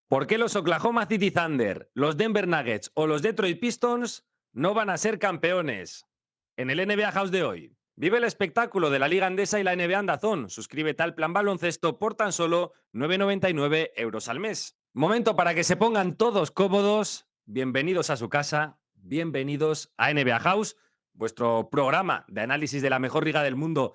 ¿Por qué los Oklahoma City Thunder, los Denver Nuggets o los Detroit Pistons no van a ser campeones? En el NBA House de hoy. Vive el espectáculo de la Liga Andesa y la NBA en DAZN. Suscríbete al plan baloncesto por tan solo 9,99 € al mes. Momento para que se pongan todos cómodos. Bienvenidos a su casa. Bienvenidos a NBA House, vuestro programa de análisis de la mejor liga del mundo.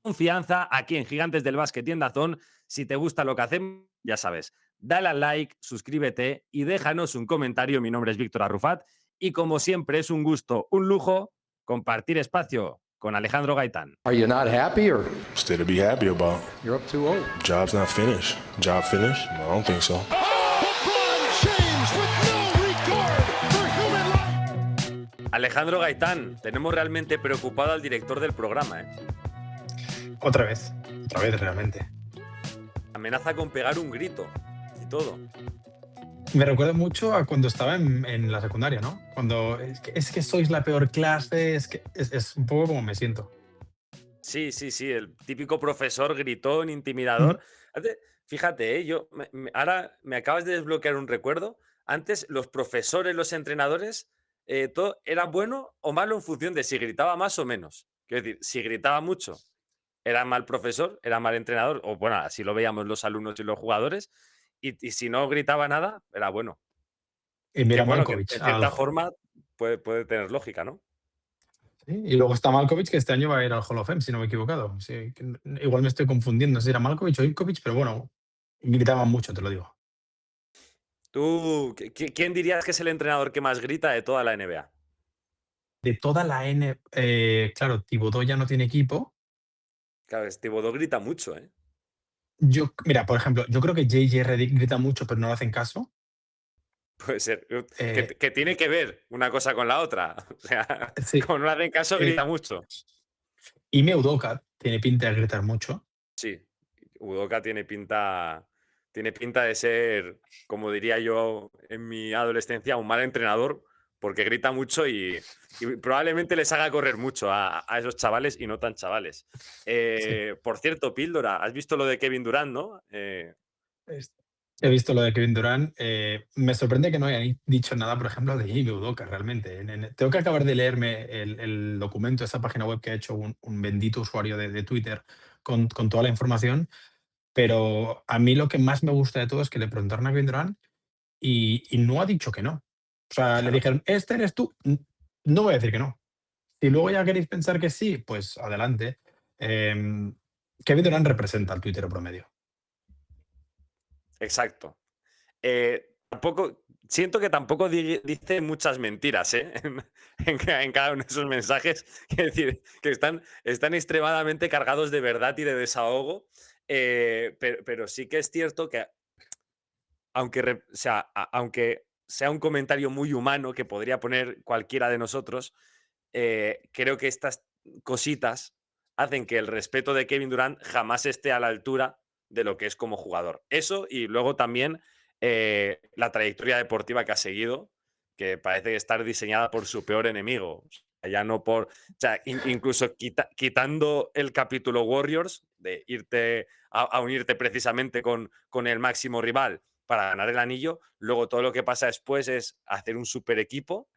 Confianza aquí en Gigantes del Básquet y en DAZN. Si te gusta lo que hacemos, ya sabes, dale al like, suscríbete y déjanos un comentario. Mi nombre es Víctor Arrufat y como siempre es un gusto, un lujo compartir espacio con Alejandro Gaitán. Are you not happy or Still to be happy about. you're up 2-0? Job's not finished. Job finished? I don't think so. LeBron James with no regard for human life. Alejandro Gaitán, tenemos realmente preocupado al director del programa. Otra vez realmente. Amenaza con pegar un grito y todo. Me recuerda mucho a cuando estaba en la secundaria, ¿no? Cuando es que sois la peor clase, es un poco como me siento. Sí, sí, sí, el típico profesor gritón, Ujú. intimidador. Fíjate, ahora me acabas de desbloquear un recuerdo. Antes los profesores, los entrenadores, todo era bueno o malo en función de si gritaba más o menos. Quiero decir, si gritaba mucho, era mal profesor, era mal entrenador, o bueno, así lo veíamos los alumnos y los jugadores, y si no gritaba nada, era bueno. Y Que mira bueno, que Malkovich, en cierta forma puede tener lógica, ¿no? sí, y luego está Malkovich, que este año va a ir al Hall of Fame, si no me he equivocado. Sí, igual me estoy confundiendo si era Malkovich o Ivkovic, pero bueno, gritaban mucho, te lo digo. ¿Tú, quién dirías que es el entrenador que más grita de toda la NBA? De toda la claro, Thibodeau ya no tiene equipo. Claro, Thibodeau grita mucho, ¿eh? Mira, por ejemplo, yo creo que JJ Redick grita mucho, pero no le hacen caso. Puede ser. Eh, Que tiene que ver una cosa con la otra. O sea, sí, como no le hacen caso, eh, grita mucho. Ime Udoka tiene pinta de gritar mucho. Sí, Udoka tiene pinta de ser, como diría yo en mi adolescencia, un mal entrenador, porque grita mucho y probablemente les haga correr mucho a esos chavales y no tan chavales. Sí. Por cierto, píldora, ¿has visto lo de Kevin Durant, no? Es- He visto lo de Kevin Durant. Me sorprende que no hayan dicho nada, por ejemplo, de Ime Udoka, realmente. Tengo que acabar de leerme el documento, esa página web que ha hecho un bendito usuario de Twitter con toda la información, pero a mí lo que más me gusta de todo es que le preguntaron a Kevin Durant y no ha dicho que no. O sea, le Claro. dijeron, ¿este eres tú? No voy a decir que no. Si luego ya queréis pensar que sí, pues adelante. Kevin Durant representa al tuitero promedio. Exacto. Tampoco, siento que tampoco dice muchas mentiras, ¿eh? En cada uno de esos mensajes. Quiero decir, que están extremadamente cargados de verdad y de desahogo. Pero sí que es cierto que, aunque sea un comentario muy humano que podría poner cualquiera de nosotros, creo que estas cositas hacen que el respeto de Kevin Durant jamás esté a la altura de lo que es como jugador. Eso y luego también la trayectoria deportiva que ha seguido, que parece estar diseñada por su peor enemigo. O sea, ya no por. O sea, incluso quitando el capítulo Warriors, de irte a unirte precisamente con el máximo rival para ganar el anillo, luego todo lo que pasa después es hacer un super equipo,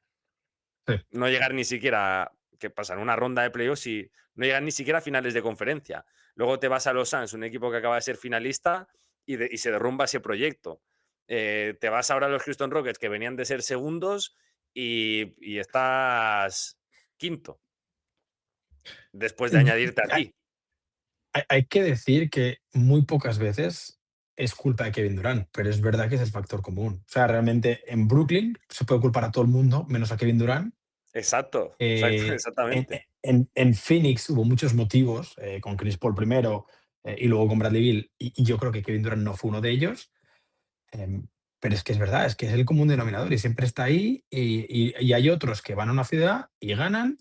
Sí, no llegar ni siquiera, que pasan una ronda de playoffs y no llegan ni siquiera a finales de conferencia. Luego te vas a los Suns, un equipo que acaba de ser finalista, y se derrumba ese proyecto. Te vas ahora a los Houston Rockets, que venían de ser segundos, y estás quinto, después de añadirte a hay, ti. hay que decir que muy pocas veces es culpa de Kevin Durant, pero es verdad que es el factor común. O sea, realmente en Brooklyn se puede culpar a todo el mundo, menos a Kevin Durant. Exacto, Eh, en, exactamente. en Phoenix hubo muchos motivos, con Chris Paul primero, y luego con Bradley Beal, y yo creo que Kevin Durant no fue uno de ellos. Em, pero es que es verdad, es que es el común denominador y siempre está ahí. Y hay otros que van a una ciudad y ganan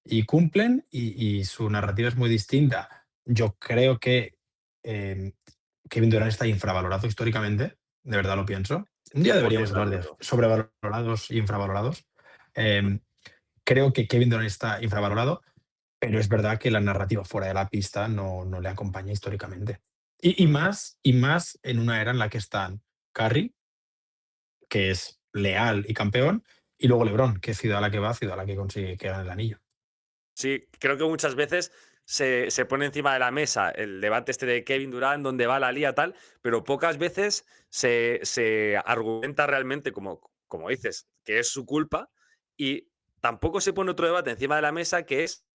y cumplen y su narrativa es muy distinta. Yo creo que em, Kevin Durant está infravalorado históricamente, de verdad lo pienso. Un día deberíamos 100% de hablar de acuerdo. sobrevalorados e infravalorados. Mm. Em, Creo que Kevin Durant está infravalorado, pero es verdad que la narrativa fuera de la pista no le acompaña históricamente. Y Mm. más en una era en la que están Curry. que es leal y campeón, y luego LeBron, que es ciudad a la que va, ciudad a la que consigue que gane el anillo. Sí, creo que muchas veces se pone encima de la mesa el debate este de Kevin Durant, dónde va la liga, tal, pero pocas veces se argumenta realmente, como dices, que es su culpa, y tampoco se pone otro debate encima de la mesa que es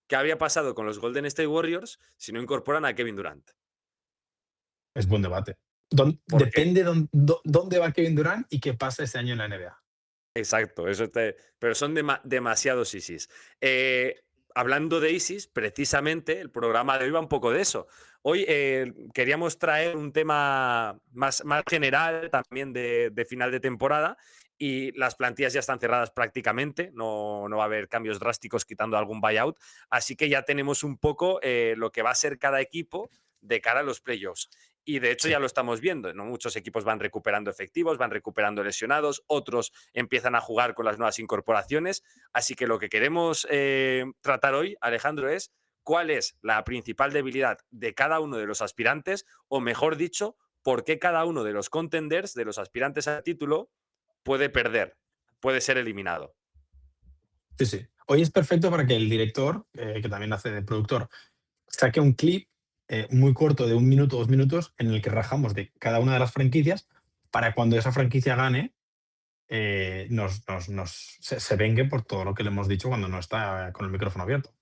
qué habría pasado con los Golden State Warriors si no incorporan a Kevin Durant. Es buen debate. Porque Depende dónde va Kevin Durant y qué pasa ese año en la NBA. exacto, pero son demasiados ISIS. Hablando de ISIS, precisamente el programa de hoy va un poco de eso. Hoy queríamos traer un tema más general también de final de temporada y las plantillas ya están cerradas prácticamente, no va a haber cambios drásticos quitando algún buyout, así que ya tenemos un poco lo que va a ser cada equipo de cara a los playoffs. Y de hecho Sí. ya lo estamos viendo, ¿no? Muchos equipos van recuperando efectivos, van recuperando lesionados, otros empiezan a jugar con las nuevas incorporaciones. Así que lo que queremos tratar hoy, Alejandro, es cuál es la principal debilidad de cada uno de los aspirantes, o mejor dicho, por qué cada uno de los contenders, de los aspirantes al título, puede perder, puede ser eliminado. Sí, sí. Hoy es perfecto para que el director, que también hace de productor, saque un clip muy corto de 1 minuto, 2 minutos, en el que rajamos de cada una de las franquicias para cuando esa franquicia gane, se vengue por todo lo que le hemos dicho cuando no está con el micrófono abierto.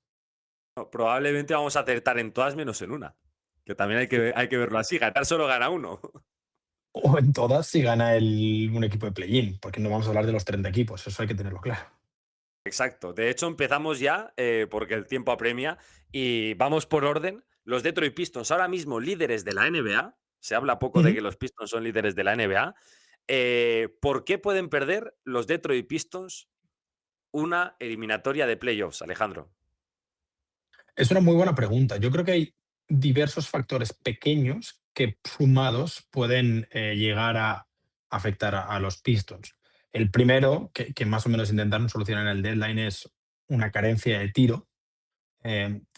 No, probablemente vamos a acertar en todas menos en una, que también hay que verlo así, ganar solo gana uno. O en todas si gana un equipo de play-in, porque no vamos a hablar de los 30 equipos, eso hay que tenerlo claro. Exacto. De hecho, empezamos ya, porque el tiempo apremia, y vamos por orden. Los Detroit Pistons, ahora mismo líderes de la NBA, se habla poco de Ujú. que los Pistons son líderes de la NBA. ¿Por qué pueden perder los Detroit Pistons una eliminatoria de playoffs, Alejandro? Es una muy buena pregunta. Yo creo que hay diversos factores pequeños que sumados pueden llegar a afectar a los Pistons. El primero, que más o menos intentaron solucionar en el deadline, es una carencia de tiro.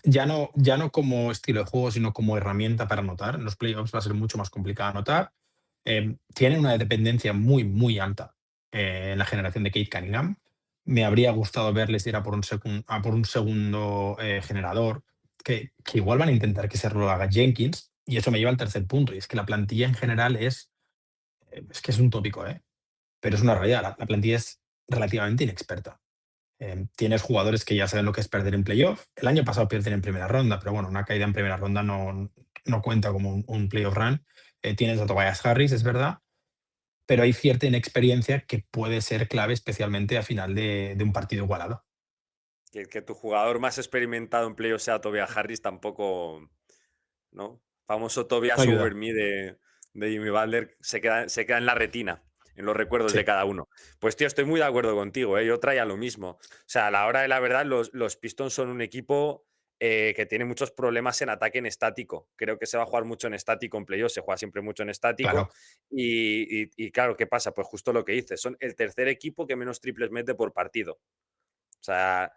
Ya no como estilo de juego, sino como herramienta para anotar. En los playoffs va a ser mucho más complicado anotar. Tienen una dependencia muy, muy alta en la generación de Kate Cunningham. Me habría gustado verles ir a por un segundo generador, que igual van a intentar que se lo haga Jenkins, y eso me lleva al tercer punto, y es que la plantilla en general es que es un tópico, pero es una realidad. La plantilla es relativamente inexperta. Tienes jugadores que ya saben lo que es perder en playoff. El año pasado pierden en primera ronda, pero bueno, una caída en primera ronda no cuenta como un playoff run. Tienes a Tobias Harris, es verdad, pero hay cierta inexperiencia que puede ser clave, especialmente a final de un partido igualado. Que tu jugador más experimentado en playoffs sea Tobias Harris tampoco, ¿no? Famoso No Tobias over ayuda. me de Jimmy Butler se queda en la retina, en los recuerdos de Sí, cada uno. Pues tío, estoy muy de acuerdo contigo, ¿eh? Yo traía lo mismo. O sea, a la hora de la verdad, los Pistons son un equipo que tiene muchos problemas en ataque en estático. Creo que se va a jugar mucho en estático en playoffs, se juega siempre mucho en estático. claro. Y claro, ¿qué pasa? Pues justo lo que dices, son el tercer equipo que menos triples mete por partido. O sea,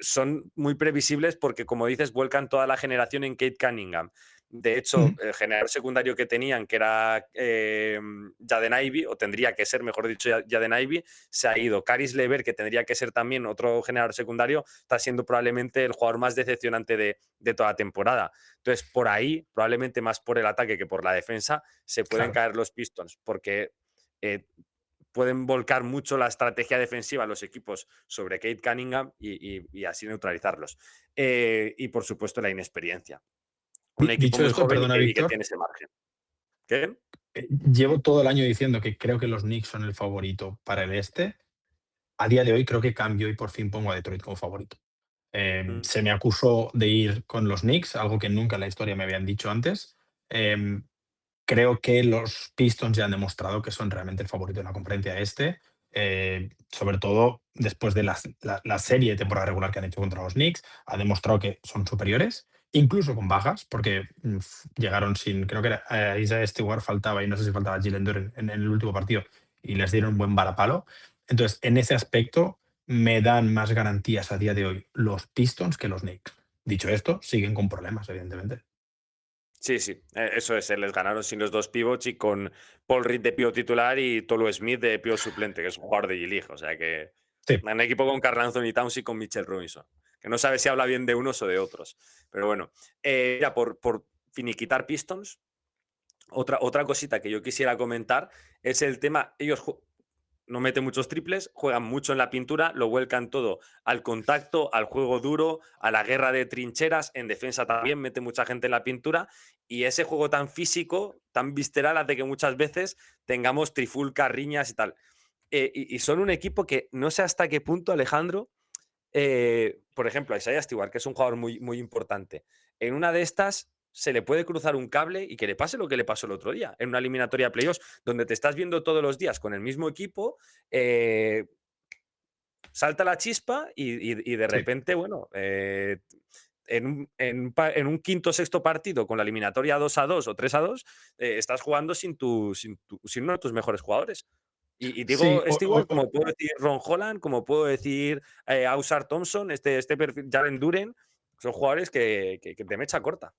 son muy previsibles porque, como dices, vuelcan toda la generación en Kate Cunningham. De hecho, Ujú. el generador secundario que tenían, que era Jaden Ivey, o tendría que ser, mejor dicho, Jaden Ivey, se ha ido. Caris Lever, que tendría que ser también otro generador secundario, está siendo probablemente el jugador más decepcionante de toda la temporada. Entonces, por ahí, probablemente más por el ataque que por la defensa, se pueden Claro. caer los Pistons, porque eh, pueden volcar mucho la estrategia defensiva los equipos sobre Kate Cunningham y así neutralizarlos. Y por supuesto la inexperiencia. Un equipo Dicho muy esto, joven y perdona, que Víctor, tiene ese margen. ¿Qué? llevo todo el año diciendo que creo que los Knicks son el favorito para el este. A día de hoy creo que cambio y por fin pongo a Detroit como favorito. Mm, Se me acusó de ir con los Knicks, algo que nunca en la historia me habían dicho antes. Em, Creo que los Pistons ya han demostrado que son realmente el favorito de la conferencia este, sobre todo después de la serie de temporada regular que han hecho contra los Knicks. Ha demostrado que son superiores, incluso con bajas, porque llegaron sin, creo que era Isaiah Stewart faltaba, y no sé si faltaba Jalen Duren en el último partido, y les dieron un buen varapalo. Entonces, en ese aspecto, me dan más garantías a día de hoy los Pistons que los Knicks. Dicho esto, siguen con problemas, evidentemente. Sí, sí, eso es, les ganaron sin los dos pivots y con Paul Reed de pívot titular y Tolu Smith de pívot suplente, que es un jugador de G-League. O sea que Sí. un equipo con Karl Anthony Towns y con Mitchell Robinson, que no sabe si habla bien de unos o de otros. Pero bueno, mira, por finiquitar Pistons, otra cosita que yo quisiera comentar es el tema, ellos no meten muchos triples, juegan mucho en la pintura, lo vuelcan todo al contacto, al juego duro, a la guerra de trincheras, en defensa también mete mucha gente en la pintura y ese juego tan físico, tan visceral hace que muchas veces tengamos trifulcas, riñas y tal. Y son un equipo que no sé hasta qué punto, Alejandro, por ejemplo, a Isaiah Stewart, que es un jugador muy, muy importante, en una de estas se le puede cruzar un cable y que le pase lo que le pasó el otro día, en una eliminatoria de playoffs, donde te estás viendo todos los días con el mismo equipo, salta la chispa y de Sí. repente, bueno, en un quinto o sexto partido con la eliminatoria 2-2 o 3-2, estás jugando sin uno de tus mejores jugadores. Y Sí, digo Stewart, como puedo decir Ron Holland, como puedo decir Ausar Thompson, este perfil, Jalen Duren, son jugadores que te mecha corta.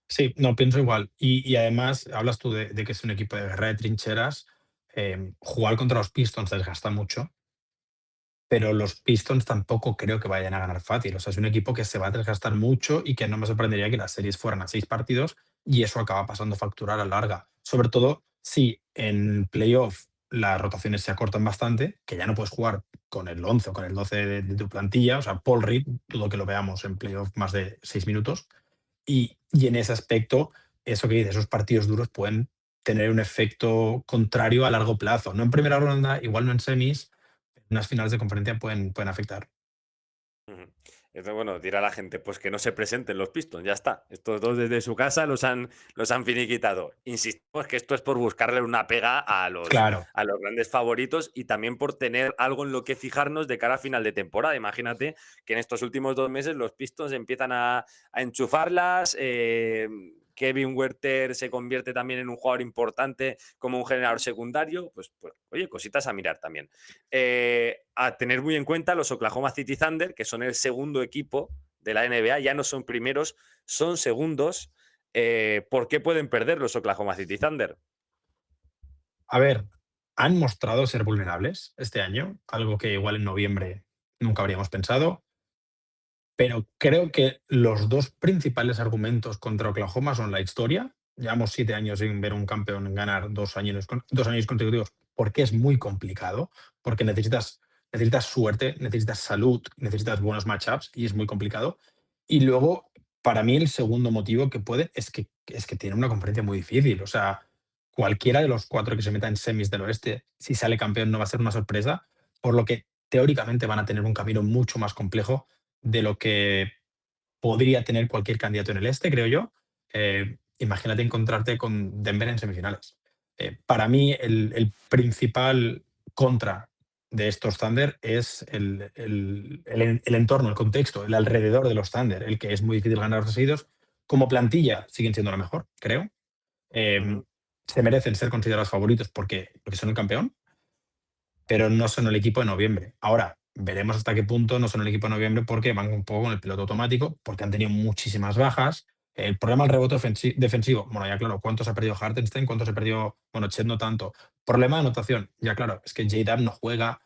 sí, no, pienso igual. Y además, hablas tú de que es un equipo de guerra de trincheras. Jugar contra los Pistons desgasta mucho, pero los Pistons tampoco creo que vayan a ganar fácil. O sea, es un equipo que se va a desgastar mucho y que no me sorprendería que las series fueran a 6 partidos y eso acaba pasando factura a la larga. Sobre todo si en playoff las rotaciones se acortan bastante, que ya no puedes jugar con el 11 o con el 12 de tu plantilla. O sea, Paul Reed, dudo que lo veamos en playoff más de 6 minutos. Y en ese aspecto, eso que dices, esos partidos duros pueden tener un efecto contrario a largo plazo. No en primera ronda, igual no en semis, unas finales de conferencia pueden afectar. Ujú. Entonces, bueno, dirá la gente, pues que no se presenten los Pistons, ya está. Estos dos desde su casa los han finiquitado. Insistimos que esto es por buscarle una pega Claro. a los grandes favoritos y también por tener algo en lo que fijarnos de cara a final de temporada. Imagínate que en estos últimos 2 meses los Pistons empiezan a enchufarlas. Kevin Werther se convierte también en un jugador importante como un generador secundario. Pues oye, cositas a mirar también. A tener muy en cuenta los Oklahoma City Thunder, que son el segundo equipo de la NBA, ya no son primeros, son segundos. ¿Por qué pueden perder los Oklahoma City Thunder? A ver, han mostrado ser vulnerables este año, algo que igual en noviembre nunca habríamos pensado, pero creo que los dos principales argumentos contra Oklahoma son la historia. Llevamos 7 años sin ver un campeón ganar 2 años, 2 años consecutivos, porque es muy complicado, porque necesitas suerte, necesitas salud, necesitas buenos matchups y es muy complicado. Y luego, para mí, el segundo motivo que puede es que tiene una conferencia muy difícil. O sea, cualquiera de los cuatro que se meta en semis del oeste, si sale campeón, no va a ser una sorpresa, por lo que teóricamente van a tener un camino mucho más complejo de lo que podría tener cualquier candidato en el este, creo yo. Imagínate encontrarte con Denver en semifinales. Para mí, el principal contra de estos Thunder es el entorno, el contexto, el alrededor de los Thunder, el que es muy difícil ganar los seguidos. Como plantilla, siguen siendo la mejor, creo. Eh, Ujú. Se merecen ser considerados favoritos porque son el campeón, pero no son el equipo de noviembre. Ahora, veremos hasta qué punto no son el equipo de noviembre porque van un poco con el piloto automático, porque han tenido muchísimas bajas. El problema del rebote defensivo, bueno, ya claro, ¿cuántos ha perdido Hartenstein? ¿Cuántos ha perdido, bueno, Chet no tanto? Problema de anotación, ya claro, es que J-Dub no juega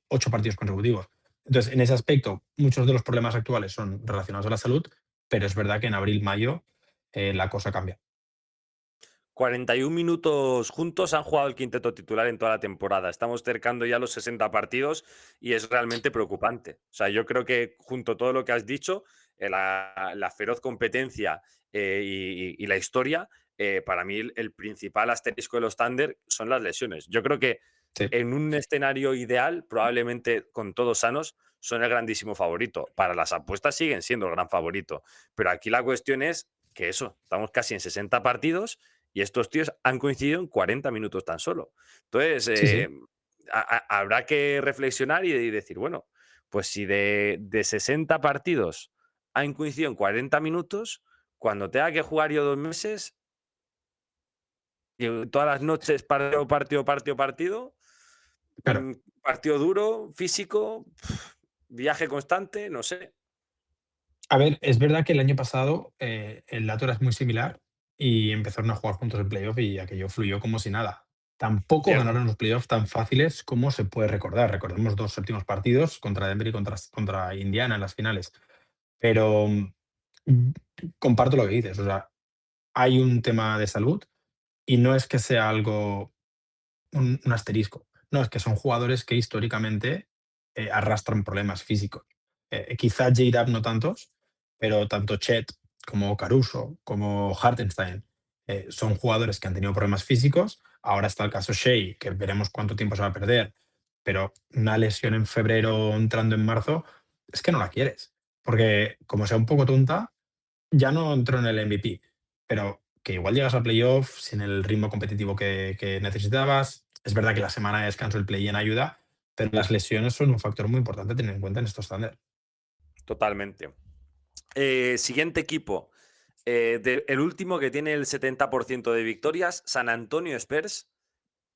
8 partidos consecutivos. Entonces, en ese aspecto, muchos de los problemas actuales son relacionados a la salud, pero es verdad que en abril, mayo, la cosa cambia. 41 minutos juntos han jugado el quinteto titular en toda la temporada. Estamos cercando ya los 60 partidos y es realmente preocupante. O sea, yo creo que junto a todo lo que has dicho, la feroz competencia y la historia, para mí el principal asterisco de los Thunder son las lesiones. Yo creo que Sí, en un escenario ideal, probablemente con todos sanos, son el grandísimo favorito. Para las apuestas siguen siendo el gran favorito. Pero aquí la cuestión es que eso, estamos casi en 60 partidos y estos tíos han coincidido en 40 minutos tan solo. Entonces, sí, sí. habrá que reflexionar y decir, bueno, pues si de 60 partidos han coincidido en 40 minutos, cuando tenga que jugar yo 2 meses, y todas las noches partido, partido, partido, partido, Claro. mm, partido duro, físico, viaje constante, no sé. A ver, es verdad que el año pasado el dato era muy similar, y empezaron a jugar juntos en playoff y aquello fluyó como si nada. Tampoco Cierto. ganaron los playoffs tan fáciles como se puede recordar. Recordemos 2 séptimos partidos contra Denver y contra Indiana en las finales. Pero, comparto lo que dices, o sea, hay un tema de salud y no es que sea algo un asterisco. No, es que son jugadores que históricamente, arrastran problemas físicos. Quizá J-Dub no tantos, pero tanto Chet como Caruso, como Hartenstein, son jugadores que han tenido problemas físicos. Ahora está el caso Shea, que veremos cuánto tiempo se va a perder, pero una lesión en febrero entrando en marzo, es que no la quieres. Porque como sea un poco tonta, ya no entró en el MVP, pero que igual llegas a playoff sin el ritmo competitivo que necesitabas. Es verdad que la semana de descanso, el play-in ayuda, pero las lesiones son un factor muy importante a tener en cuenta en estos Thunder. Totalmente. Siguiente equipo. El último que tiene el 70% de victorias, San Antonio Spurs,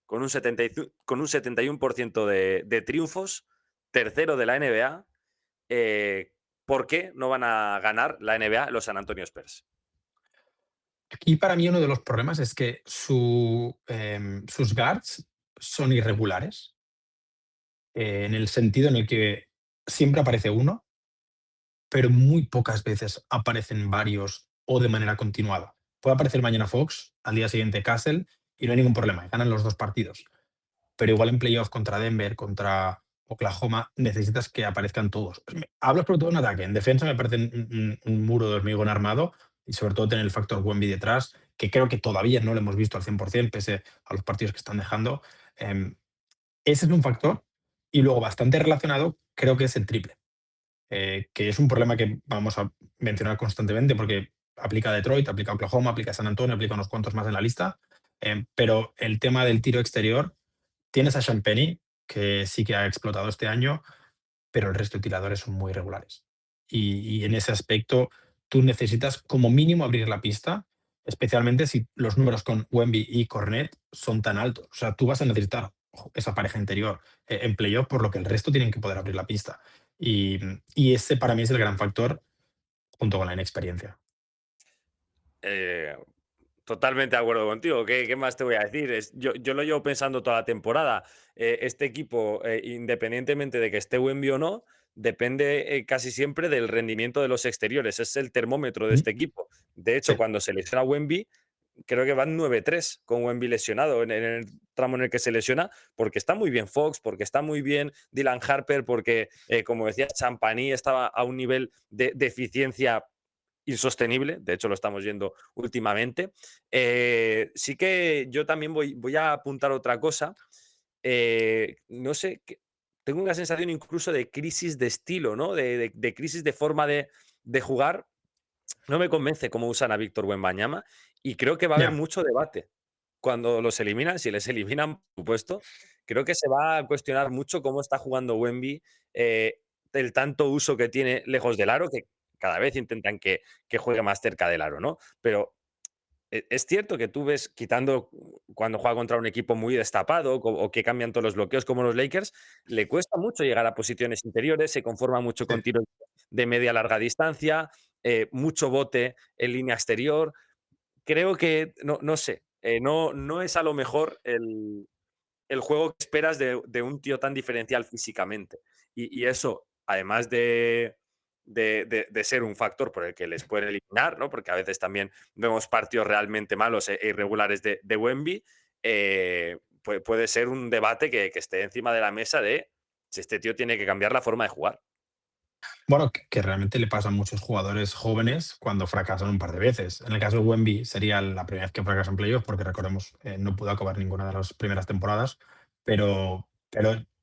con un 71% de triunfos, tercero de la NBA. ¿Por qué no van a ganar la NBA los San Antonio Spurs? Aquí para mí uno de los problemas es que sus guards son irregulares, en el sentido en el que siempre aparece uno, pero muy pocas veces aparecen varios o de manera continuada. Puede aparecer mañana Fox, al día siguiente Castle, y no hay ningún problema, ganan los 2 partidos. Pero igual en playoff contra Denver, contra Oklahoma, necesitas que aparezcan todos. Hablo sobre todo en ataque. En defensa me parece un muro de hormigón armado y sobre todo tener el factor Wemby detrás, que creo que todavía no lo hemos visto al 100%, pese a los partidos que están dejando. Ese es un factor. Y luego, bastante relacionado, creo que es el triple, que es un problema que vamos a mencionar constantemente porque aplica a Detroit, aplica a Oklahoma, aplica a San Antonio, aplica a unos cuantos más en la lista. Pero el tema del tiro exterior, tienes a Champagny, que sí que ha explotado este año, pero el resto de tiradores son muy regulares. Y en ese aspecto, tú necesitas como mínimo abrir la pista, especialmente si los números con Wemby y Cornet son tan altos. O sea, tú vas a necesitar esa pareja interior en playoff, por lo que el resto tienen que poder abrir la pista. Y ese para mí es el gran factor junto con la inexperiencia. Eh, Totalmente de acuerdo contigo. ¿Qué más te voy a decir? Yo lo llevo pensando toda la temporada. Este equipo, independientemente de que esté Wemby o no, depende casi siempre del rendimiento de los exteriores. Es el termómetro de Mm, este equipo. De hecho, sí. cuando se lesiona Wemby, creo que van 9-3 con Wemby lesionado en el tramo en el que se lesiona, porque está muy bien Fox, porque está muy bien Dylan Harper, porque, como decía, Champagny estaba a un nivel de eficiencia insostenible, de hecho lo estamos viendo últimamente. Sí que yo también voy a apuntar otra cosa. No sé, tengo una sensación incluso de crisis de estilo, ¿no? De crisis de forma de jugar. No me convence cómo usan a Víctor Wembanyama y creo que va a haber Ya. mucho debate cuando los eliminan, si les eliminan, por supuesto. Creo que se va a cuestionar mucho cómo está jugando Wemby, el tanto uso que tiene lejos del aro, que cada vez intentan que juegue más cerca del aro, ¿no? Pero es cierto que tú ves, quitando cuando juega contra un equipo muy destapado o que cambian todos los bloqueos como los Lakers, le cuesta mucho llegar a posiciones interiores, se conforma mucho Sí. con tiros de media larga distancia, mucho bote en línea exterior. Creo que, no sé, no es a lo mejor el juego que esperas de un tío tan diferencial físicamente. Y eso, además de ser un factor por el que les pueden eliminar, ¿no? Porque a veces también vemos partidos realmente malos e irregulares de Wemby, puede ser un debate que esté encima de la mesa de si este tío tiene que cambiar la forma de jugar. Bueno, que realmente le pasa a muchos jugadores jóvenes cuando fracasan un par de veces. En el caso de Wemby sería la primera vez que fracasa en playoff, porque recordemos, no pudo acabar ninguna de las primeras temporadas, pero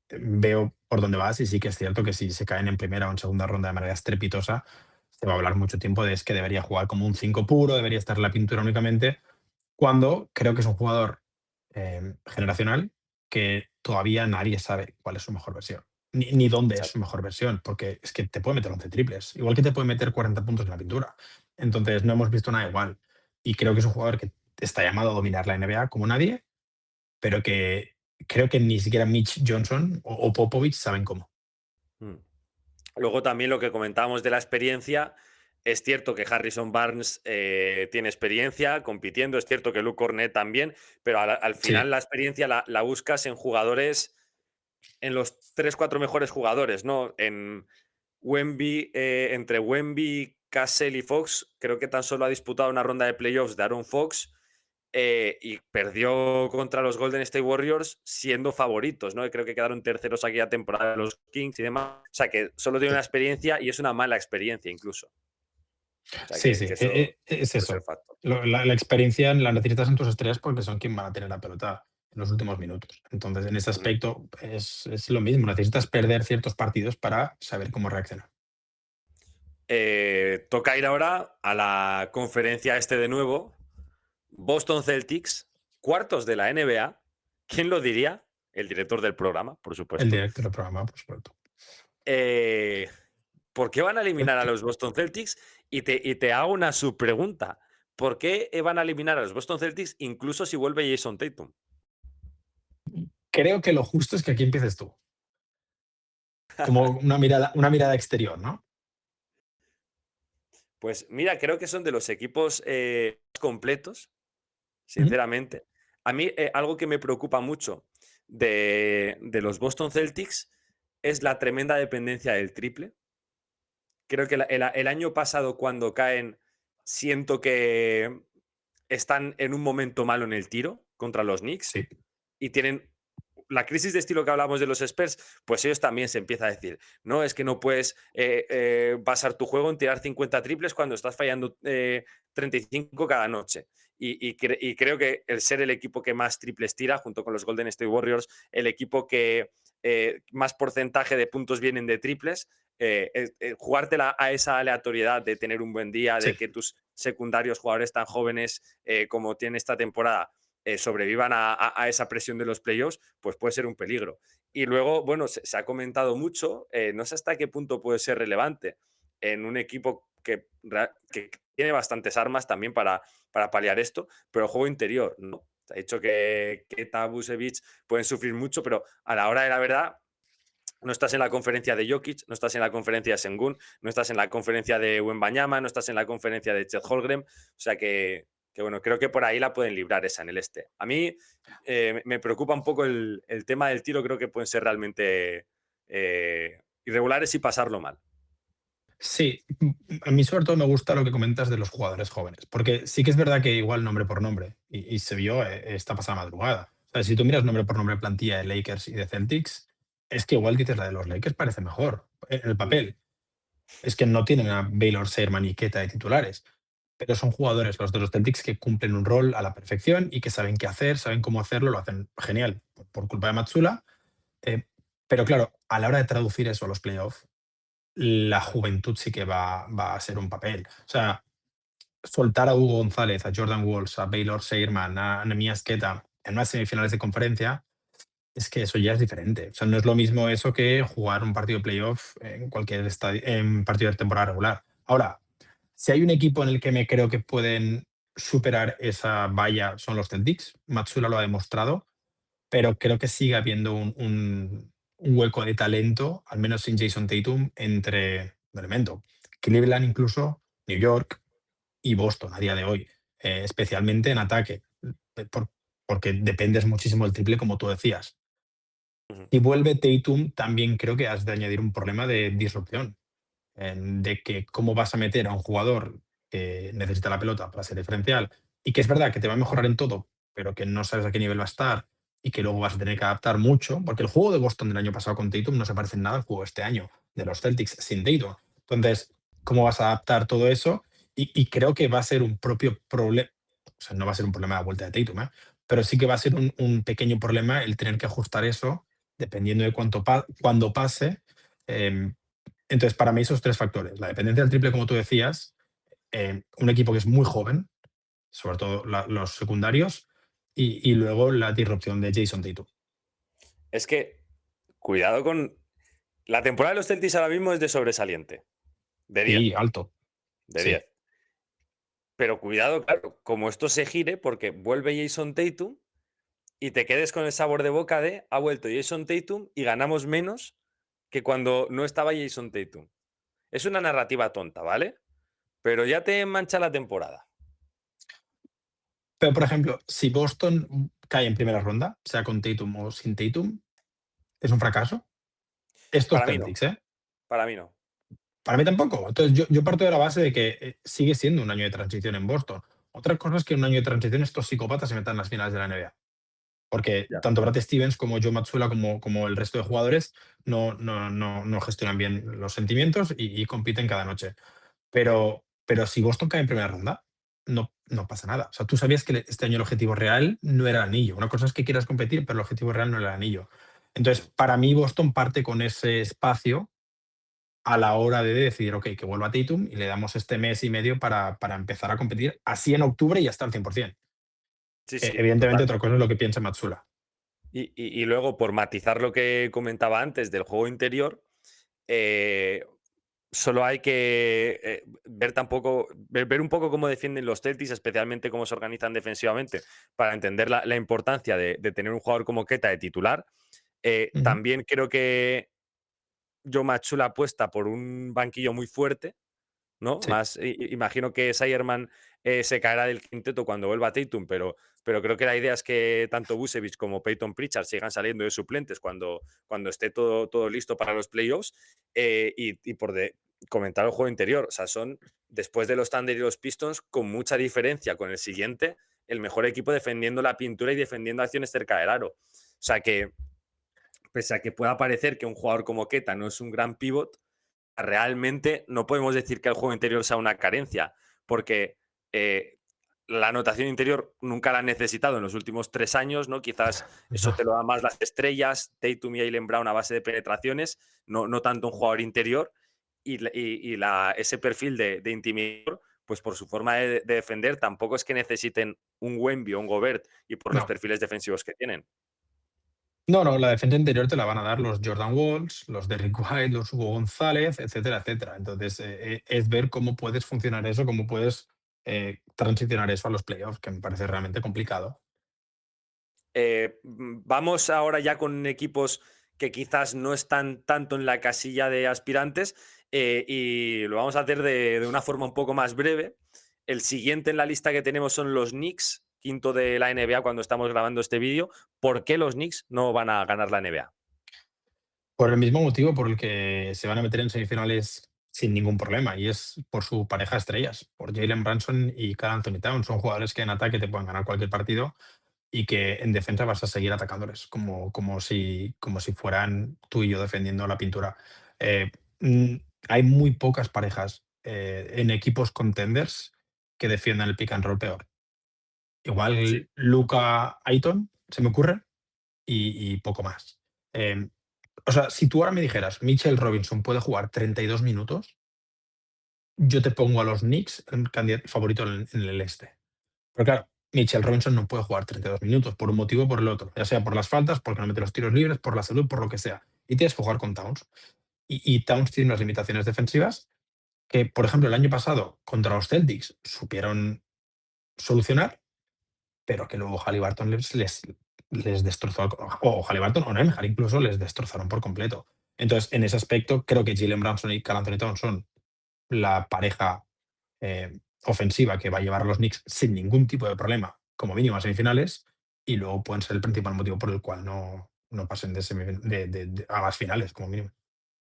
veo por dónde vas y sí que es cierto que si se caen en primera o en segunda ronda de manera estrepitosa, se va a hablar mucho tiempo de es que debería jugar como un 5 puro, debería estar en la pintura únicamente, cuando creo que es un jugador generacional que todavía nadie sabe cuál es su mejor versión, ni dónde es su mejor versión, porque es que te puede meter 11 triples, igual que te puede meter 40 puntos en la pintura. Entonces no hemos visto nada igual. Y creo que es un jugador que está llamado a dominar la NBA como nadie, pero que creo que ni siquiera Mitch Johnson o Popovich saben cómo. Mm. Luego también lo que comentábamos de la experiencia, Es cierto que Harrison Barnes tiene experiencia compitiendo, es cierto que Luke Cornet también, pero al Sí, final la experiencia la buscas en jugadores, en los 3 4 mejores jugadores, ¿no? En Wemby, entre Wemby, Cassell y Fox, creo que tan solo ha disputado una ronda de playoffs de Aaron Fox, y perdió contra los Golden State Warriors siendo favoritos, ¿no? Y creo que quedaron terceros aquella temporada de los Kings y demás. O sea, que solo tiene sí, una experiencia y es una mala experiencia incluso. O sea, sí, que sí, eso es puede ser eso. factor. La experiencia la necesitas en tus estrellas porque son quien van a tener la pelota en los últimos minutos. Entonces, en ese Ujú. aspecto es lo mismo. Necesitas perder ciertos partidos para saber cómo reaccionar. Toca ir ahora a la conferencia este de nuevo. Boston Celtics, cuartos de la NBA. ¿Quién lo diría? El director del programa, por El supuesto. director del programa, por supuesto. Eh, ¿Por qué van a eliminar a los Boston Celtics? Y te hago una subpregunta. ¿Por qué van a eliminar a los Boston Celtics incluso si vuelve Jason Tatum? Creo que lo justo es que aquí empieces tú, como una mirada exterior, ¿no? Pues mira, creo que son de los equipos completos, Ujú. sinceramente. A mí algo que me preocupa mucho de los Boston Celtics es la tremenda dependencia del triple. Creo que el año pasado cuando caen, siento que están en un momento malo en el tiro contra los Knicks Sí, y tienen la crisis de estilo que hablamos de los Spurs, pues ellos también se empieza a decir, no, es que no puedes basar tu juego en tirar 50 triples cuando estás fallando 35 cada noche. Y creo que el ser el equipo que más triples tira, junto con los Golden State Warriors, el equipo que más porcentaje de puntos vienen de triples, jugártela a esa aleatoriedad de tener un buen día, sí. de que tus secundarios jugadores tan jóvenes como tiene esta temporada sobrevivan a esa presión de los playoffs, pues puede ser un peligro. Y luego, bueno, se ha comentado mucho, no sé hasta qué punto puede ser relevante en un equipo que tiene bastantes armas también para paliar esto, pero el juego interior, ¿no? Se ha dicho que Tabusevic pueden sufrir mucho, pero a la hora de la verdad no estás en la conferencia de Jokic, no estás en la conferencia de Sengun, no estás en la conferencia de Wembanyama, no estás en la conferencia de Chet Holmgren. O sea que, bueno, creo que por ahí la pueden librar esa en el este. A mí me preocupa un poco el tema del tiro, creo que pueden ser realmente irregulares y pasarlo mal. Sí, a mí sobre todo me gusta lo que comentas de los jugadores jóvenes, porque sí que es verdad que igual nombre por nombre, y se vio esta pasada madrugada. O sea, si tú miras nombre por nombre plantilla de Lakers y de Celtics, es que igual dices la de los Lakers parece mejor en el Mm, papel. Es que no tienen a Baylor, Sherman y Keta de titulares, pero son jugadores los de los Celtics que cumplen un rol a la perfección y que saben qué hacer, saben cómo hacerlo, lo hacen genial por culpa de Matsula. eh, pero claro, a la hora de traducir eso a los playoffs, la juventud sí que va a ser un papel. O sea, soltar a Hugo González, a Jordan Walls, a Baylor Seirman, a Nehemias Queta en unas semifinales de conferencia, es que eso ya es diferente. O sea, no es lo mismo eso que jugar un partido de playoff en cualquier en partido de temporada regular. Ahora, si hay un equipo en el que me creo que pueden superar esa valla son los Celtics. Matsula lo ha demostrado, pero creo que sigue habiendo un hueco de talento, al menos sin Jason Tatum, entre un elemento. Cleveland incluso, New York y Boston a día de hoy, especialmente en ataque, porque dependes muchísimo del triple, como tú decías. ujú. Si vuelve Tatum, también creo que has de añadir un problema de disrupción, de que cómo vas a meter a un jugador que necesita la pelota para ser diferencial y que es verdad que te va a mejorar en todo, pero que no sabes a qué nivel va a estar y que luego vas a tener que adaptar mucho, porque el juego de Boston del año pasado con Tatum no se parece en nada al juego de este año de los Celtics sin Tatum. Entonces, ¿cómo vas a adaptar todo eso? Y creo que va a ser un propio problema, o sea, no va a ser un problema a la vuelta de Tatum, ¿eh? Pero sí que va a ser un pequeño problema el tener que ajustar eso dependiendo de cuándo pase. em, entonces, para mí, esos tres factores: la dependencia del triple, como tú decías, un equipo que es muy joven, sobre todo los secundarios, y luego la disrupción de Jason Tatum. Es que, cuidado con... La temporada de los Celtics ahora mismo es de sobresaliente, de 10 Sí, alto. de Sí, 10. Pero cuidado, claro, como esto se gire, porque vuelve Jason Tatum y te quedes con el sabor de boca de ha vuelto Jason Tatum y ganamos menos que cuando no estaba Jason Tatum. Es una narrativa tonta, ¿vale? pero ya te mancha la temporada. Pero, por ejemplo, si Boston cae en primera ronda, sea con Tatum o sin Tatum, ¿es un fracaso? Estos Para mí no, Celtics, ¿eh? para mí no. Para mí tampoco. Entonces, yo parto de la base de que sigue siendo un año de transición en Boston. Otra cosa es que en un año de transición estos psicópatas se metan en las finales de la NBA. Porque Ya. tanto Brad Stevens como Joe Mazzulla como el resto de jugadores no gestionan bien los sentimientos y compiten cada noche. Pero si Boston cae en primera ronda, no pasa nada. O sea, tú sabías que este año el objetivo real no era el anillo. Una cosa es que quieras competir, pero el objetivo real no era el anillo. Entonces, para mí, Boston parte con ese espacio a la hora de decidir, ok, que vuelva Tatum y le damos este mes y medio para empezar a competir así en octubre y hasta el 100%. Sí, sí, Evidentemente, total. otra cosa es lo que piensa Matsula. Y luego, por matizar lo que comentaba antes del juego interior, eh, solo hay que ver un poco cómo defienden los Celtics, especialmente cómo se organizan defensivamente, para entender la importancia de tener un jugador como Keta de titular. Ujú. También creo que Joe Mazzulla apuesta por un banquillo muy fuerte, ¿no? Sí. Más, imagino que Sayerman se caerá del quinteto cuando vuelva Tatum, pero creo que la idea es que tanto Vucevic como Peyton Pritchard sigan saliendo de suplentes cuando esté todo listo para los playoffs. Y comentar el juego interior, o sea, son, después de los Thunder y los Pistons, con mucha diferencia con el siguiente, el mejor equipo defendiendo la pintura y defendiendo acciones cerca del aro. O sea que, pese a que pueda parecer que un jugador como Keta no es un gran pivot, realmente no podemos decir que el juego interior sea una carencia, porque eh, la anotación interior nunca la han necesitado en los últimos 3 años, ¿no? Quizás eso No. te lo dan más las estrellas, Tatum y Jaylen Brown a base de penetraciones, no tanto un jugador interior, ese perfil de intimidador, pues por su forma de defender, tampoco es que necesiten un Wemby o un Gobert y por los No. perfiles defensivos que tienen. No, no, la defensa interior te la van a dar los Jordan Walls, los Derrick White, los Hugo González, etcétera, etcétera. Entonces, es ver cómo puedes funcionar eso, cómo puedes transicionar eso a los playoffs, que me parece realmente complicado. Vamos ahora ya con equipos que quizás no están tanto en la casilla de aspirantes, y lo vamos a hacer de una forma un poco más breve. El siguiente en la lista que tenemos son los Knicks, quinto de la NBA cuando estamos grabando este vídeo. ¿Por qué los Knicks no van a ganar la NBA? Por el mismo motivo por el que se van a meter en semifinales sin ningún problema, y es por su pareja estrellas, por Jalen Brunson y Karl Anthony Towns. Son jugadores que en ataque te pueden ganar cualquier partido y que en defensa vas a seguir atacándoles, como si fueran tú y yo defendiendo la pintura. Eh, mm, Hay muy pocas parejas en equipos contenders que defiendan el pick and roll peor. Sí. Igual Luka Aiton, se me ocurre, y poco más. Eh, o sea, si tú ahora me dijeras, Mitchell Robinson puede jugar 32 minutos, yo te pongo a los Knicks en candidato favorito en el este. Pero claro, Mitchell Robinson no puede jugar 32 minutos por un motivo o por el otro, ya sea por las faltas, porque no mete los tiros libres, por la salud, por lo que sea. Y tienes que jugar con Towns. Y Towns tiene unas limitaciones defensivas que, por ejemplo, el año pasado contra los Celtics supieron solucionar, pero que luego Haliburton les destrozó, o Haliburton o Nembhard incluso les destrozaron por completo. Entonces, en ese aspecto, creo que Jalen Brunson y Karl Anthony Towns son la pareja ofensiva que va a llevar a los Knicks sin ningún tipo de problema, como mínimo a semifinales, y luego pueden ser el principal motivo por el cual no pasen a las finales, como mínimo.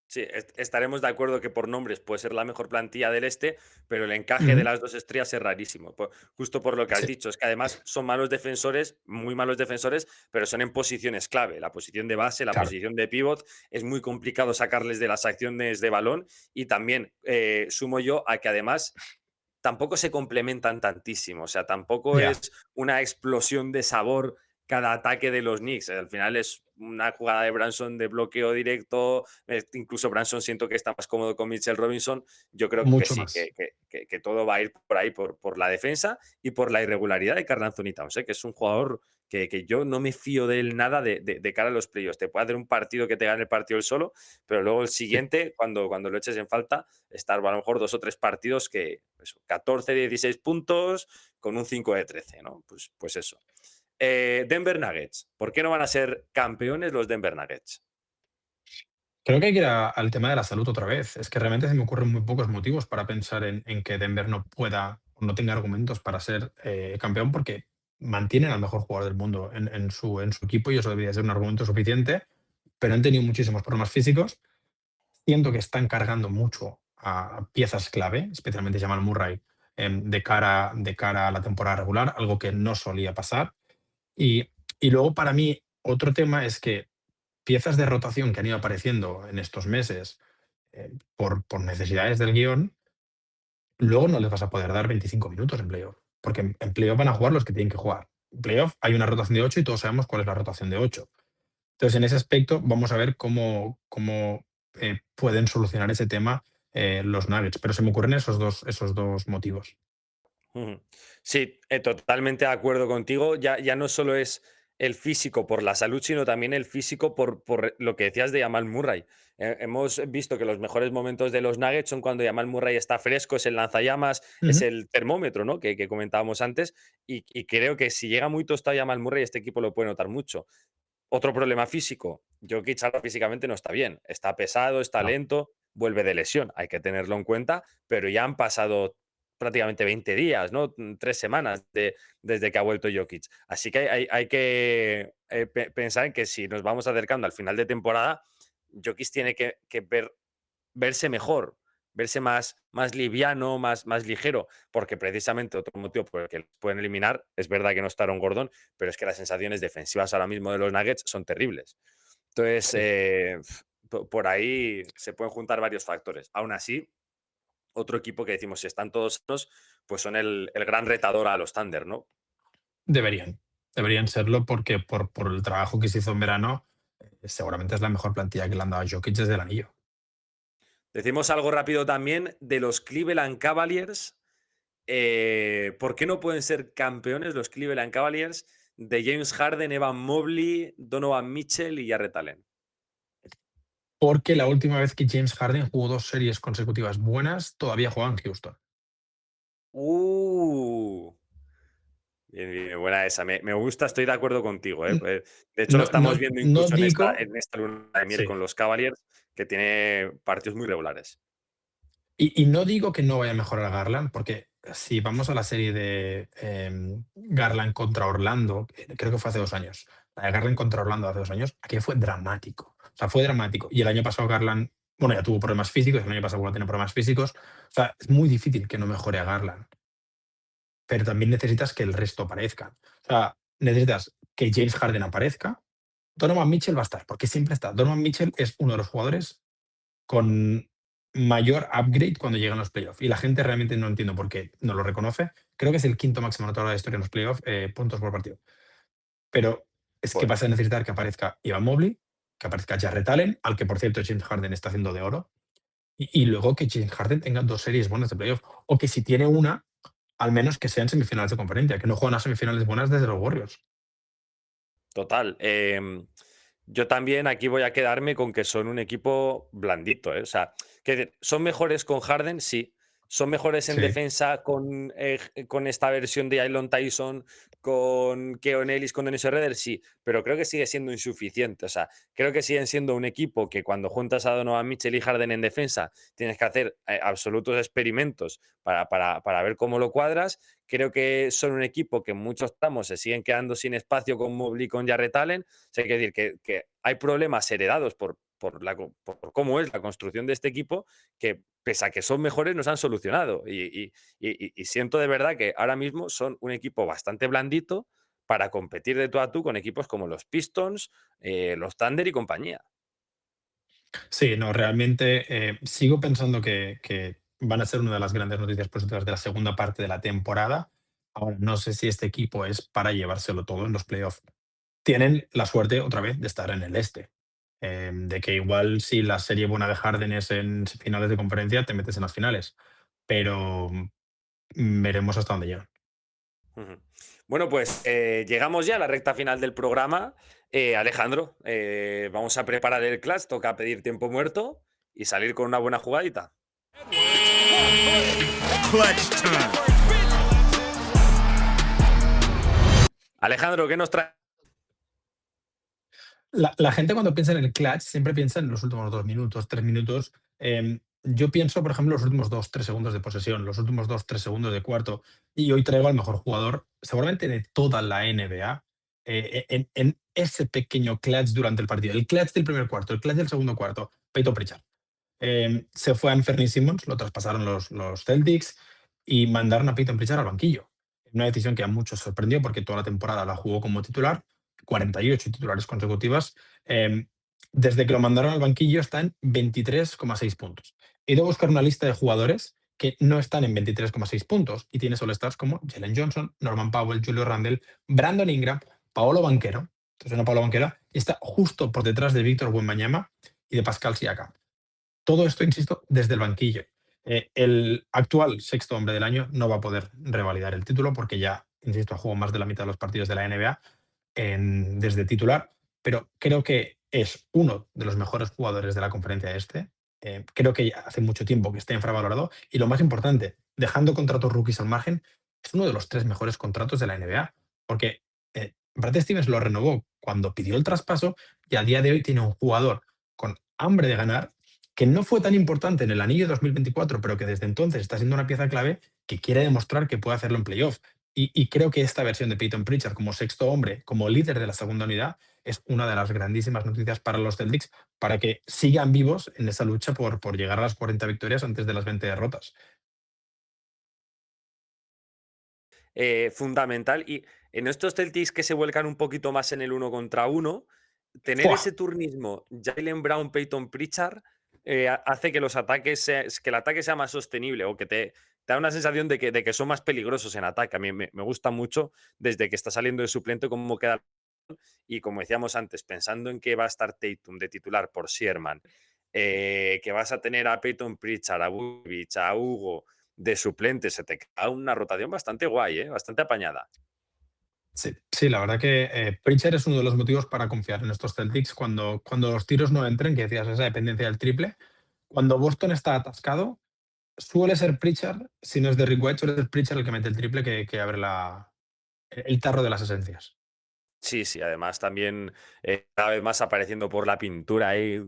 Sí, estaremos de acuerdo que por nombres puede ser la mejor plantilla del este, pero el encaje de Ujú. las dos estrellas es rarísimo. Justo por lo que has Sí, dicho, es que además son malos defensores, muy malos defensores, pero son en posiciones clave. La posición de base, la claro. posición de pivot, es muy complicado sacarles de las acciones de balón. Y también sumo yo a que además tampoco se complementan tantísimo. O sea, tampoco Ya, es una explosión de sabor cada ataque de los Knicks. Al final es una jugada de Branson de bloqueo directo. Incluso Branson siento que está más cómodo con Mitchell Robinson. Yo creo que mucho sí, más. que todo va a ir por ahí, por la defensa y por la irregularidad de Karl Anthony Towns, que es un jugador que yo no me fío de él nada de cara a los playoffs. Te puede hacer un partido que te gane el partido él solo, pero luego el Sí. siguiente, cuando lo eches en falta, estar a lo mejor 2 o 3 partidos que eso, 14 de 16 puntos con un 5 de 13, ¿no? Pues eso. Denver Nuggets. ¿Por qué no van a ser campeones los Denver Nuggets? Creo que hay que ir al tema de la salud otra vez. Es que realmente se me ocurren muy pocos motivos para pensar en que Denver no pueda o no tenga argumentos para ser campeón, porque mantienen al mejor jugador del mundo en su equipo y eso debería ser un argumento suficiente, pero han tenido muchísimos problemas físicos. Siento que están cargando mucho a piezas clave, especialmente Jamal Murray, de cara a la temporada regular, algo que no solía pasar. Y luego para mí otro tema es que piezas de rotación que han ido apareciendo en estos meses por necesidades del guión, luego no les vas a poder dar 25 minutos en playoff, porque en playoff van a jugar los que tienen que jugar. En playoff hay una rotación de 8 y todos sabemos cuál es la rotación de 8. Entonces, en ese aspecto, vamos a ver cómo pueden solucionar ese tema los Nuggets, pero se me ocurren esos dos motivos. Ujú. Sí, totalmente de acuerdo contigo. Ya no solo es el físico por la salud, sino también el físico por lo que decías de Jamal Murray. Hemos visto que los mejores momentos de los Nuggets son cuando Jamal Murray está fresco, es el lanzallamas, es Ujú. el termómetro, ¿no? Que comentábamos antes. Y creo que si llega muy tostado Jamal Murray, este equipo lo puede notar mucho. Otro problema físico. Jokic ahora físicamente no está bien. Está pesado, está No. lento, vuelve de lesión. Hay que tenerlo en cuenta, pero ya han pasado prácticamente 20 días, ¿no? 3 semanas desde que ha vuelto Jokic. Así que hay que pensar en que si nos vamos acercando al final de temporada, Jokic tiene que verse mejor, verse más liviano, más ligero, porque precisamente otro motivo por el que los pueden eliminar, es verdad que no está Aaron Gordon, pero es que las sensaciones defensivas ahora mismo de los Nuggets son terribles. Entonces, Sí. por ahí se pueden juntar varios factores. Aún así, otro equipo que decimos, si están todos sanos, pues son el gran retador a los Thunder, ¿no? Deberían serlo porque por el trabajo que se hizo en verano, seguramente es la mejor plantilla que le han dado a Jokic desde el anillo. Decimos algo rápido también de los Cleveland Cavaliers. ¿Por qué no pueden ser campeones los Cleveland Cavaliers de James Harden, Evan Mobley, Donovan Mitchell y Jarrett Allen? Porque la última vez que James Harden jugó 2 series consecutivas buenas, todavía jugaba en Houston. Uh, bien, bien, buena esa. Me gusta, estoy de acuerdo contigo, ¿eh? N- De hecho, lo No, no, estamos viendo no incluso en esta, digo, en esta luna de miel sí, con los Cavaliers, que tiene partidos muy regulares. y no digo que no vaya a mejorar Garland, porque si vamos a la serie de Garland contra Orlando, creo que fue hace 2 años, la de Garland contra Orlando hace 2 años, aquí fue dramático. O sea, fue dramático. Y el año pasado Garland, bueno, ya tuvo problemas físicos, el año pasado vuelve a tener problemas físicos. O sea, es muy difícil que no mejore a Garland, pero también necesitas que el resto aparezca. O sea, necesitas que James Harden aparezca. Donovan Mitchell va a estar, porque siempre está. Donovan Mitchell es uno de los jugadores con mayor upgrade cuando llegan los playoffs. Y la gente realmente no entiendo por qué no lo reconoce. Creo que es el quinto máximo anotador de la historia en los playoffs, puntos por partido. Pero es que Pues, vas a necesitar que aparezca Evan Mobley, que aparezca Jarrett Allen, al que por cierto James Harden está haciendo de oro, y luego que James Harden tenga 2 series buenas de playoff. O que si tiene una, al menos que sean semifinales de conferencia, que no juegan a semifinales buenas desde los Warriors. total. Yo también aquí voy a quedarme con que son un equipo blandito, ¿eh? O sea, que son mejores con Harden, sí. Son mejores en Sí. defensa con esta versión de Aylon Tyson, con Keon Ellis, con Dennis Schroeder, sí. Pero creo que sigue siendo insuficiente. O sea, creo que siguen siendo un equipo que cuando juntas a Donovan Mitchell y Harden en defensa, tienes que hacer absolutos experimentos para ver cómo lo cuadras. Creo que son un equipo que en muchos tramos se siguen quedando sin espacio con Mobley y con Jarrett Allen. O sea, hay que decir que hay problemas heredados por cómo es la construcción de este equipo que, pese a que son mejores, nos han solucionado. Y siento de verdad que ahora mismo son un equipo bastante blandito para competir de tú a tú con equipos como los Pistons, los Thunder y compañía. Sí, no, realmente sigo pensando que van a ser una de las grandes noticias positivas de la segunda parte de la temporada. Ahora, no sé si este equipo es para llevárselo todo en los playoffs. Tienen la suerte otra vez de estar en el este. De que igual si la serie buena de Harden es en finales de conferencia, te metes en las finales. Pero veremos hasta dónde llegan. Ujú. Bueno, pues llegamos ya a la recta final del programa. Alejandro, vamos a preparar el clutch, toca pedir tiempo muerto y salir con una buena jugadita. Clutch time. Alejandro, ¿qué nos trae? La gente cuando piensa en el clutch siempre piensa en los últimos 2 minutos, 3 minutos. Yo pienso, por ejemplo, los últimos 2 3 segundos de posesión, los últimos 2 3 segundos de cuarto, y hoy traigo al mejor jugador, seguramente de toda la NBA, en ese pequeño clutch durante el partido. El clutch del primer cuarto, el clutch del segundo cuarto, Peyton Pritchard. Se fue a Anthony Simmons, lo traspasaron los Celtics y mandaron a Peyton Pritchard al banquillo. Una decisión que a muchos sorprendió porque toda la temporada la jugó como titular, 48 titulares consecutivas. Eh, Desde que lo mandaron al banquillo está en 23,6 puntos. He ido a buscar una lista de jugadores que no están en 23,6 puntos y tienes All-Stars como Jalen Johnson, Norman Powell, Julio Randle, Brandon Ingram, Paolo Banquero. Entonces, una Paolo Banquero y está justo por detrás de Víctor Wembanyama y de Pascal Siakam. Todo esto, insisto, desde el banquillo. El actual sexto hombre del año no va a poder revalidar el título porque ya, insisto, ha jugado más de la mitad de los partidos de la NBA desde titular, pero creo que es uno de los mejores jugadores de la conferencia este. Creo que ya hace mucho tiempo que está infravalorado y lo más importante, dejando contratos rookies al margen, es uno de los 3 mejores contratos de la NBA porque Brad Stevens lo renovó cuando pidió el traspaso y a día de hoy tiene un jugador con hambre de ganar que no fue tan importante en el anillo 2024, pero que desde entonces está siendo una pieza clave que quiere demostrar que puede hacerlo en playoff. Y creo que esta versión de Peyton Pritchard como sexto hombre, como líder de la segunda unidad, es una de las grandísimas noticias para los Celtics, para que sigan vivos en esa lucha por llegar a las 40 victorias antes de las 20 derrotas. Fundamental. Y en estos Celtics que se vuelcan un poquito más en el uno contra uno, tener ¡Fua! ese turnismo Jaylen Brown, Peyton Pritchard, hace que los ataques que el ataque sea más sostenible o que te da una sensación de que son más peligrosos en ataque. A mí me gusta mucho desde que está saliendo de suplente cómo queda. Y como decíamos antes, pensando en que va a estar Tatum de titular por Sherman, que vas a tener a Peyton Pritchard, a Vucevic, a Hugo de suplente, se te queda una rotación bastante guay, bastante apañada. Sí, sí, la verdad que Pritchard es uno de los motivos para confiar en estos Celtics cuando los tiros no entren, que decías, esa dependencia del triple. Cuando Boston está atascado, suele ser Pritchard, si no es Derrick White, suele ser Pritchard el que mete el triple que abre el tarro de las esencias. Sí, sí, además también cada vez más apareciendo por la pintura ahí,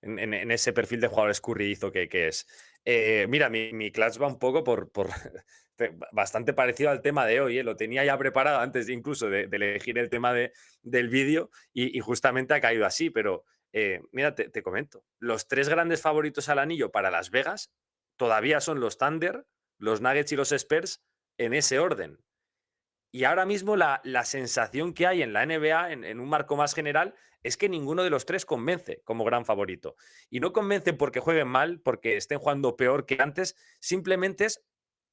en ese perfil de jugador escurridizo que es. Mira, mi clutch va un poco por bastante parecido al tema de hoy, lo tenía ya preparado antes incluso de elegir el tema del vídeo y justamente ha caído así, pero mira, te comento, los 3 grandes favoritos al anillo para Las Vegas todavía son los Thunder, los Nuggets y los Spurs en ese orden. Y ahora mismo la sensación que hay en la NBA, en un marco más general, es que ninguno de los 3 convence como gran favorito. Y no convence porque jueguen mal, porque estén jugando peor que antes, simplemente es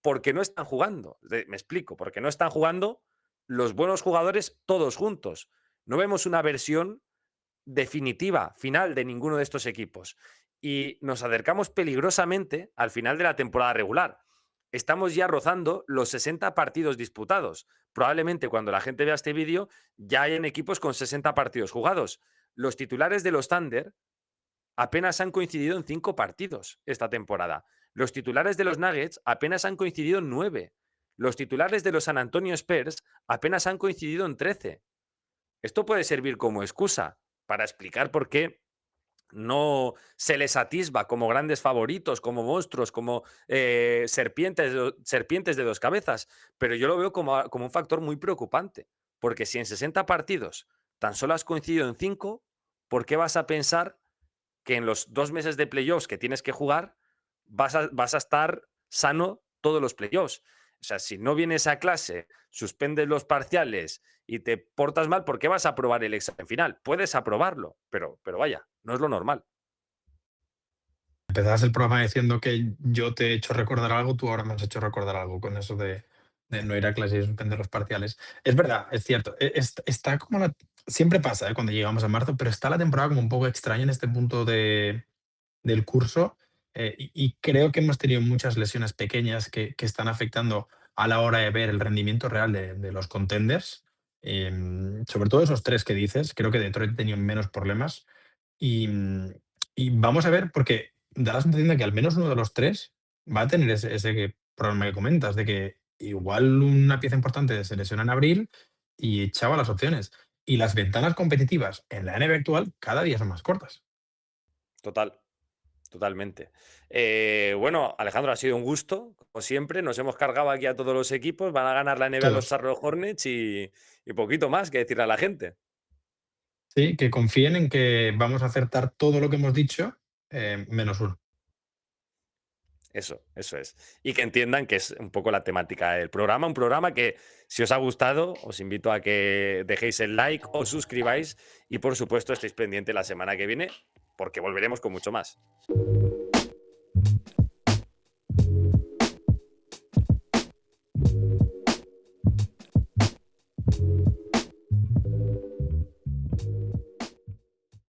porque no están jugando. Me explico, porque no están jugando los buenos jugadores todos juntos. No vemos una versión definitiva, final de ninguno de estos equipos. Y nos acercamos peligrosamente al final de la temporada regular. Estamos ya rozando los 60 partidos disputados. Probablemente cuando la gente vea este vídeo ya hayan equipos con 60 partidos jugados. Los titulares de los Thunder apenas han coincidido en 5 partidos esta temporada. Los titulares de los Nuggets apenas han coincidido en 9. Los titulares de los San Antonio Spurs apenas han coincidido en 13. Esto puede servir como excusa para explicar por qué no se les atisba como grandes favoritos, como monstruos, como serpientes de 2 cabezas. Pero yo lo veo como un factor muy preocupante, porque si en 60 partidos tan solo has coincidido en 5, ¿por qué vas a pensar que en los 2 meses de playoffs que tienes que jugar vas a estar sano todos los playoffs? O sea, si no vienes a clase, suspendes los parciales y te portas mal, ¿por qué vas a aprobar el examen final? Puedes aprobarlo, pero vaya, no es lo normal. Empezabas el programa diciendo que yo te he hecho recordar algo, tú ahora me has hecho recordar algo con eso de no ir a clase y suspender los parciales. Es verdad, es cierto. Está como siempre pasa, cuando llegamos a marzo, pero está la temporada como un poco extraña en este punto del curso. Y creo que hemos tenido muchas lesiones pequeñas que están afectando a la hora de ver el rendimiento real de los contenders. Sobre todo esos 3 que dices, creo que Detroit ha tenido menos problemas. Y, y vamos a ver, porque da la sensación de que al menos uno de los 3 va a tener ese problema que comentas, de que igual una pieza importante se lesiona en abril y echaba las opciones. y las ventanas competitivas en la NBA actual cada día son más cortas. Totalmente. Bueno, Alejandro, ha sido un gusto, como siempre. Nos hemos cargado aquí a todos los equipos. Van a ganar la NBA los Todos. Charlotte Hornets y poquito más que decirle a la gente. Sí, que confíen en que vamos a acertar todo lo que hemos dicho, menos uno. Eso es. Y que entiendan que es un poco la temática del programa. Un programa que, si os ha gustado, os invito a que dejéis el like, os suscribáis y, por supuesto, estéis pendientes la semana que viene, porque volveremos con mucho más.